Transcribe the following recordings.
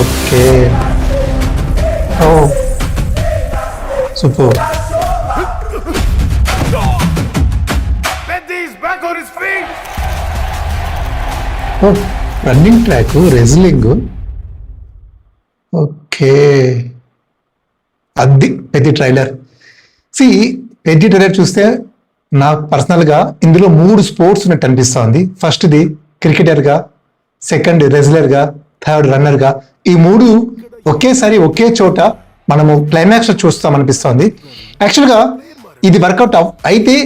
Okay. ఓ super. Running track, wrestling. Okay, అది పెద్ద ట్రైలర్. పెద్ద ట్రైలర్ చూస్తే నాకు పర్సనల్గా ఇందులో 3 స్పోర్ట్స్ ఉన్నట్టు అనిపిస్తుంది. ఫస్ట్ది క్రికెటర్గా, సెకండ్ రెజ్లర్గా, థర్డ్ రన్నర్గా. ఈ 3 ఒకేసారి ఒకే చోట మనము క్లైమాక్స్ చూస్తాం అనిపిస్తుంది. యాక్చువల్గా ఇది వర్కౌట్ అయితే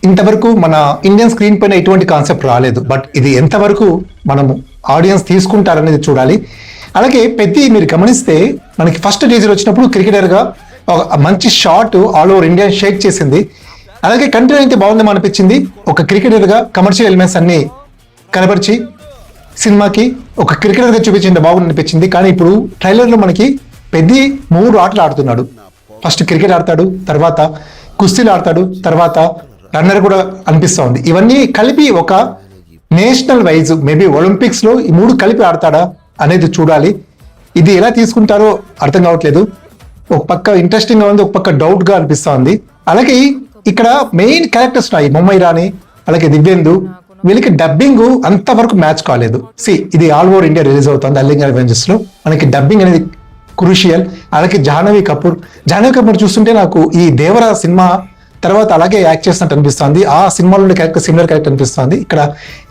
ఇంతవరకు మన ఇండియన్ స్క్రీన్ పైన ఎటువంటి కాన్సెప్ట్ రాలేదు. బట్ ఇది ఎంతవరకు మనము ఆడియన్స్ తీసుకుంటారనేది చూడాలి. అలాగే పెద్ద మీరు గమనిస్తే మనకి ఫస్ట్ టీజర్ వచ్చినప్పుడు క్రికెటర్గా ఒక మంచి shot all over India Sheikh చేసింది. అలాగే కంటెంట్ అయితే బాగుందేమో అనిపించింది. ఒక క్రికెటర్గా కమర్షియల్ ఎలిమెంట్స్ అన్ని కనబరిచి సినిమాకి ఒక క్రికెటర్గా చూపించింది బాగుంది అనిపించింది. కానీ ఇప్పుడు ట్రైలర్లో మనకి పెద్ద 3 ఆటలు ఆడుతున్నాడు. ఫస్ట్ క్రికెట్ ఆడతాడు, తర్వాత కుస్తీలు ఆడతాడు, తర్వాత రన్నర్ కూడా అనిపిస్తూ ఉంది. ఇవన్నీ కలిపి ఒక నేషనల్ వైజ్ మేబీ ఒలింపిక్స్లో ఈ 3 కలిపి ఆడతాడా అనేది చూడాలి. ఇది ఎలా తీసుకుంటారో అర్థం కావట్లేదు. ఒక పక్క ఇంట్రెస్టింగ్గా ఉంది, ఒక పక్క డౌట్గా అనిపిస్తూ ఉంది. అలాగే ఇక్కడ మెయిన్ క్యారెక్టర్స్ ఉన్నాయి, ముంబై రాణి, అలాగే దివ్యేందు. వీళ్ళకి డబ్బింగ్ అంతవరకు మ్యాచ్ కాలేదు. ఇది ఆల్ ఓవర్ ఇండియా రిలీజ్ అవుతుంది అల్లింగ్ అవెంజర్స్ లో. మనకి డబ్బింగ్ అనేది క్రూషియల్. అలాగే జాహ్నవి కపూర్ చూస్తుంటే నాకు ఈ దేవరా సినిమా తర్వాత అలాగే యాక్ట్ చేసినట్టు అనిపిస్తుంది. ఆ సినిమాలో క్యారెక్టర్ సిమిలర్ క్యారెక్టర్ అనిపిస్తుంది. ఇక్కడ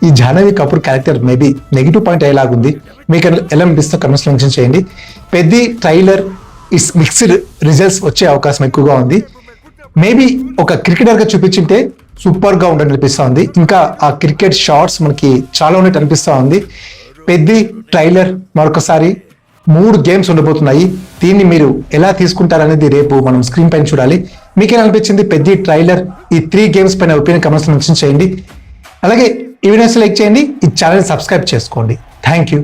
ఈ Janhvi Kapoor character maybe negative point అయ్యేలాగుంది. మీకు ఎలా అనిపిస్తుందో కమెంట్స్ లో మెన్షన్ చేయండి. పెద్ద ట్రైలర్ ఇస్ మిక్స్డ్ రిజల్ట్స్ వచ్చే అవకాశం ఎక్కువగా ఉంది. మేబీ ఒక క్రికెటర్గా చూపించింటే సూపర్గా ఉండని అనిపిస్తుంది. ఇంకా ఆ క్రికెట్ షాట్స్ మనకి చాలా ఉన్నట్టు అనిపిస్తూ ఉంది. పెద్ద ట్రైలర్ మరొకసారి 3 గేమ్స్ ఉండబోతున్నాయి. దీన్ని మీరు ఎలా తీసుకుంటారనేది రేపు మనం స్క్రీన్ పైన చూడాలి. మీకేం అనిపించింది పెద్ద ట్రైలర్, ఈ 3 గేమ్స్ పైన ఒపీనియన్ కమెంట్స్ మెన్షన్ చేయండి. అలాగే ఈ వీడియోస్ లైక్ చేయండి, ఈ ఛానల్ సబ్స్క్రైబ్ చేసుకోండి. Thank you.